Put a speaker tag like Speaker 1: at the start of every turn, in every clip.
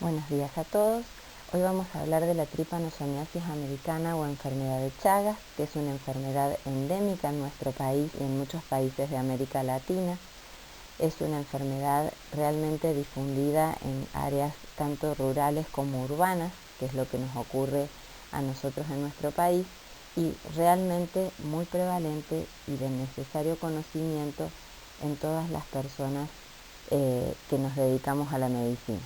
Speaker 1: Buenos días a todos. Hoy vamos a hablar de la tripanosomiasis americana o enfermedad de Chagas, que es una enfermedad endémica en nuestro país y en muchos países de América Latina. Es una enfermedad realmente difundida en áreas tanto rurales como urbanas, que es lo que nos ocurre a nosotros en nuestro país, y realmente muy prevalente y de necesario conocimiento en todas las personas que nos dedicamos a la medicina.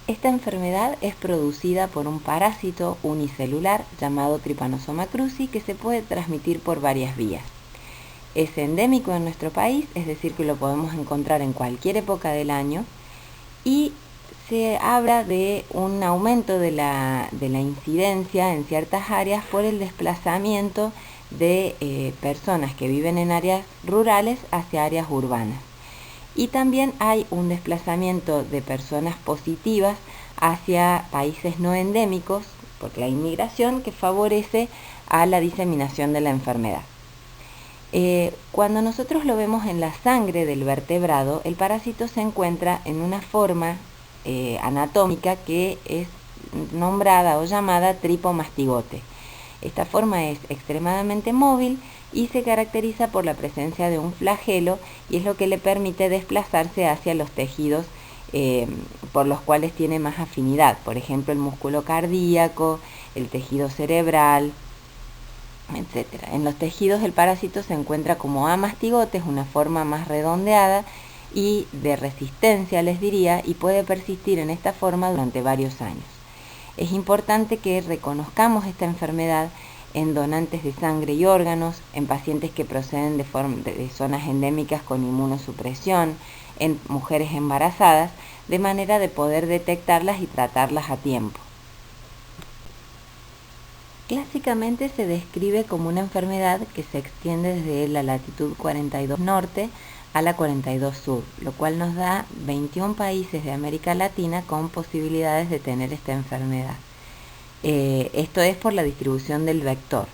Speaker 1: Esta enfermedad es producida por un parásito unicelular llamado Trypanosoma cruzi que se puede transmitir por varias vías. Es endémico en nuestro país, es decir que lo podemos encontrar en cualquier época del año, y se habla de un aumento de la incidencia en ciertas áreas por el desplazamiento de personas que viven en áreas rurales hacia áreas urbanas. Y también hay un desplazamiento de personas positivas hacia países no endémicos por la inmigración que favorece a la diseminación de la enfermedad. Cuando nosotros lo vemos en la sangre del vertebrado, el parásito se encuentra en una forma anatómica que es nombrada o llamada tripomastigote. Esta forma es extremadamente móvil y se caracteriza por la presencia de un flagelo y es lo que le permite desplazarse hacia los tejidos por los cuales tiene más afinidad, por ejemplo el músculo cardíaco, el tejido cerebral, etc. En los tejidos el parásito se encuentra como amastigote, es una forma más redondeada y de resistencia, les diría, y puede persistir en esta forma durante varios años. Es importante que reconozcamos esta enfermedad en donantes de sangre y órganos, en pacientes que proceden de zonas endémicas con inmunosupresión, en mujeres embarazadas, de manera de poder detectarlas y tratarlas a tiempo. Clásicamente se describe como una enfermedad que se extiende desde la latitud 42 norte a la 42 sur, lo cual nos da 21 países de América Latina con posibilidades de tener esta enfermedad. Esto es por la distribución del vector.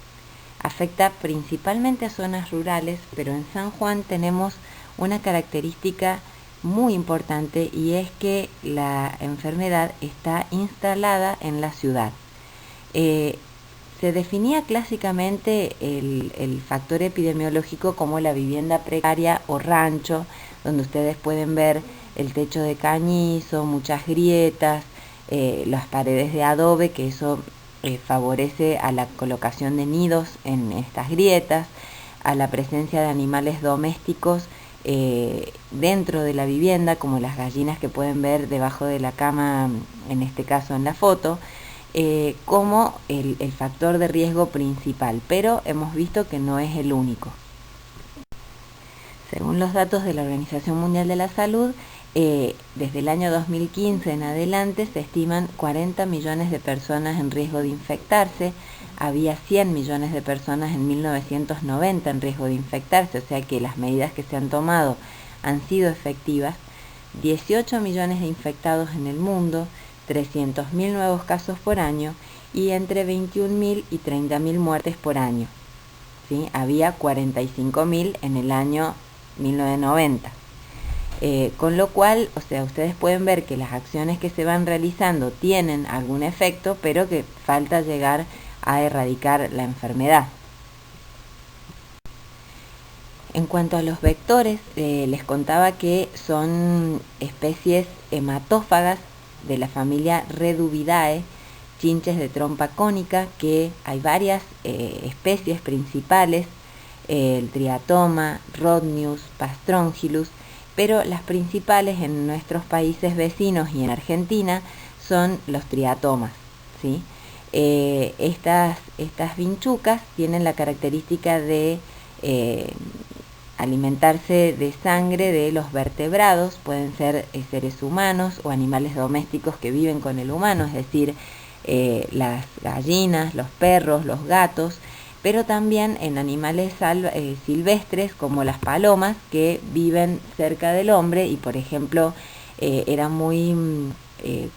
Speaker 1: Afecta principalmente a zonas rurales, pero en San Juan tenemos una característica muy importante y es que la enfermedad está instalada en la ciudad. Se definía clásicamente el factor epidemiológico como la vivienda precaria o rancho, donde ustedes pueden ver el techo de cañizo, muchas grietas, las paredes de adobe, que eso favorece a la colocación de nidos en estas grietas, a la presencia de animales domésticos dentro de la vivienda, como las gallinas que pueden ver debajo de la cama, en este caso en la foto, como el factor de riesgo principal, pero hemos visto que no es el único. Según los datos de la Organización Mundial de la Salud, desde el año 2015 en adelante se estiman 40 millones de personas en riesgo de infectarse. Había 100 millones de personas en 1990 en riesgo de infectarse, o sea que las medidas que se han tomado han sido efectivas. 18 millones de infectados en el mundo, 300.000 nuevos casos por año y entre 21.000 y 30.000 muertes por año. ¿Sí? Había 45.000 en el año 1990. Con lo cual, o sea, ustedes pueden ver que las acciones que se van realizando tienen algún efecto, pero que falta llegar a erradicar la enfermedad. En cuanto a los vectores, les contaba que son especies hematófagas de la familia Reduvidae, chinches de trompa cónica, que hay varias especies principales, el triatoma, Rhodnius, Pastrongylus, pero las principales en nuestros países vecinos y en Argentina son los triatomas, ¿sí? Estas vinchucas tienen la característica de alimentarse de sangre de los vertebrados, pueden ser seres humanos o animales domésticos que viven con el humano, es decir, las gallinas, los perros, los gatos, pero también en animales silvestres como las palomas que viven cerca del hombre y, por ejemplo, era muy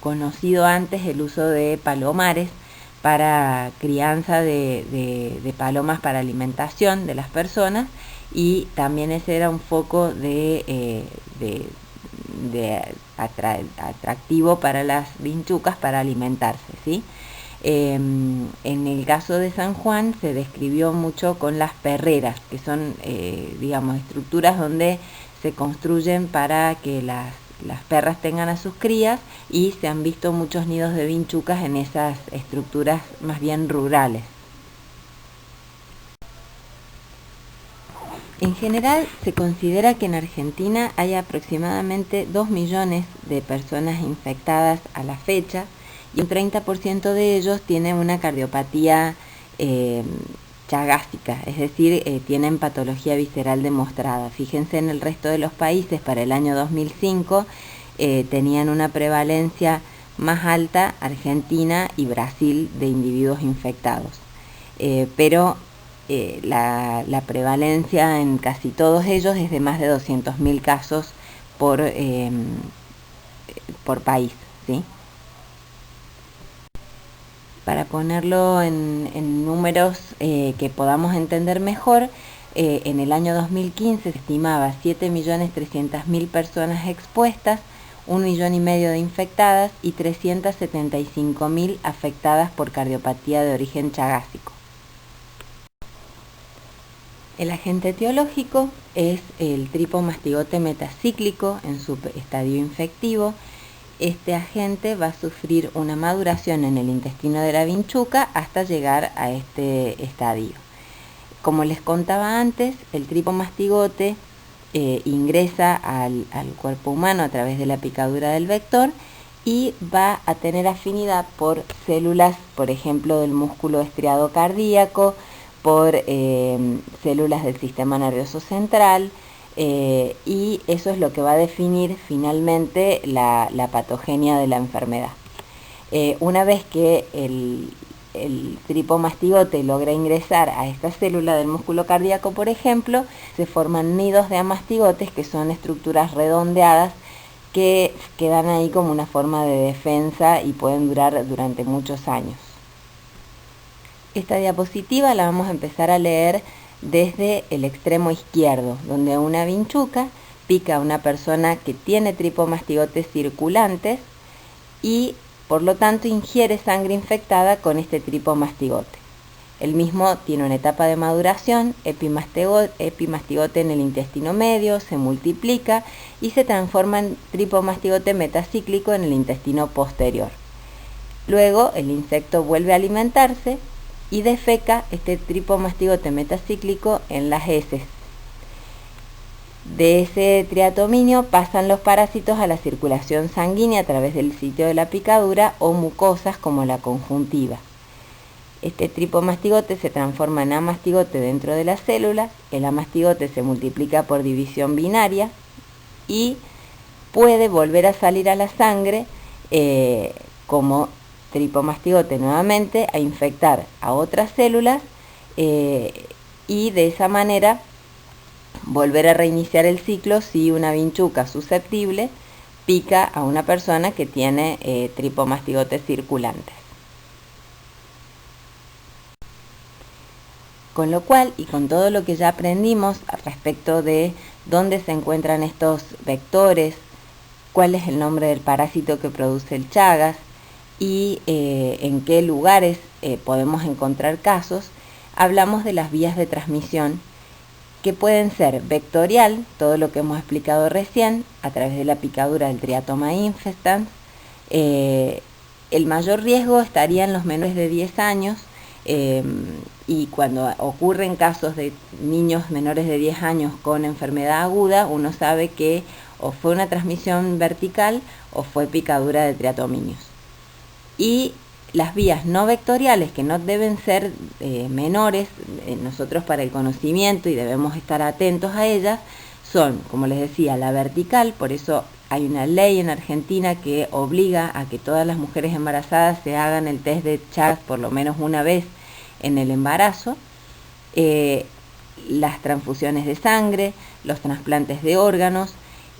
Speaker 1: conocido antes el uso de palomares para crianza de palomas para alimentación de las personas, y también ese era un foco de atractivo para las vinchucas para alimentarse, ¿sí? En el caso de San Juan se describió mucho con las perreras, que son, estructuras donde se construyen para que las perras tengan a sus crías, y se han visto muchos nidos de vinchucas en esas estructuras más bien rurales. En general, se considera que en Argentina hay aproximadamente 2 millones de personas infectadas a la fecha, y un 30% de ellos tienen una cardiopatía chagásica, es decir, tienen patología visceral demostrada. Fíjense, en el resto de los países para el año 2005 tenían una prevalencia más alta Argentina y Brasil de individuos infectados, pero la prevalencia en casi todos ellos es de más de 200.000 casos por país, ¿sí? Para ponerlo en números que podamos entender mejor, en el año 2015 se estimaba 7.300.000 personas expuestas, 1,5 millones de infectadas y 375.000 afectadas por cardiopatía de origen chagásico. El agente etiológico es el tripomastigote metacíclico en su estadio infectivo. Este agente va a sufrir una maduración en el intestino de la vinchuca hasta llegar a este estadio. Como les contaba antes, el tripomastigote ingresa al cuerpo humano a través de la picadura del vector y va a tener afinidad por células, por ejemplo, del músculo estriado cardíaco, por células del sistema nervioso central, y eso es lo que va a definir finalmente la patogenia de la enfermedad. Una vez que el tripomastigote logra ingresar a esta célula del músculo cardíaco, por ejemplo, se forman nidos de amastigotes, que son estructuras redondeadas que quedan ahí como una forma de defensa y pueden durar durante muchos años. Esta diapositiva la vamos a empezar a leer desde el extremo izquierdo, donde una vinchuca pica a una persona que tiene tripomastigotes circulantes y por lo tanto ingiere sangre infectada con este tripomastigote. El mismo tiene una etapa de maduración, epimastigote en el intestino medio, se multiplica y se transforma en tripomastigote metacíclico en el intestino posterior. Luego el insecto vuelve a alimentarse y defeca este tripomastigote metacíclico en las heces. De ese triatominio pasan los parásitos a la circulación sanguínea a través del sitio de la picadura o mucosas como la conjuntiva. Este tripomastigote se transforma en amastigote dentro de la célula, el amastigote se multiplica por división binaria y puede volver a salir a la sangre como tripomastigote nuevamente a infectar a otras células y de esa manera volver a reiniciar el ciclo si una vinchuca susceptible pica a una persona que tiene tripomastigotes circulantes. Con lo cual, y con todo lo que ya aprendimos respecto de dónde se encuentran estos vectores, cuál es el nombre del parásito que produce el Chagas y en qué lugares podemos encontrar casos, hablamos de las vías de transmisión, que pueden ser vectorial, todo lo que hemos explicado recién, a través de la picadura del Triatoma infestans. El mayor riesgo estaría en los menores de 10 años, y cuando ocurren casos de niños menores de 10 años con enfermedad aguda, uno sabe que o fue una transmisión vertical o fue picadura de triatominios. Y las vías no vectoriales, que no deben ser menores, nosotros para el conocimiento y debemos estar atentos a ellas, son, como les decía, la vertical. Por eso hay una ley en Argentina que obliga a que todas las mujeres embarazadas se hagan el test de Chagas por lo menos una vez en el embarazo, las transfusiones de sangre, los trasplantes de órganos,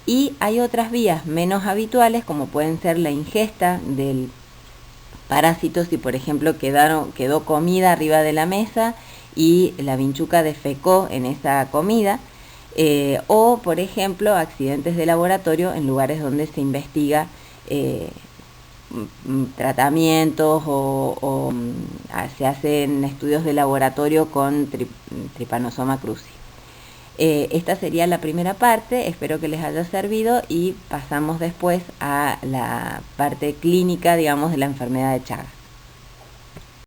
Speaker 1: y hay otras vías menos habituales como pueden ser la ingesta del parásito, si por ejemplo quedó comida arriba de la mesa y la vinchuca defecó en esa comida, o, por ejemplo, accidentes de laboratorio en lugares donde se investiga tratamientos o se hacen estudios de laboratorio con Trypanosoma cruzi. Esta sería la primera parte, espero que les haya servido y pasamos después a la parte clínica, digamos, de la enfermedad de Chagas.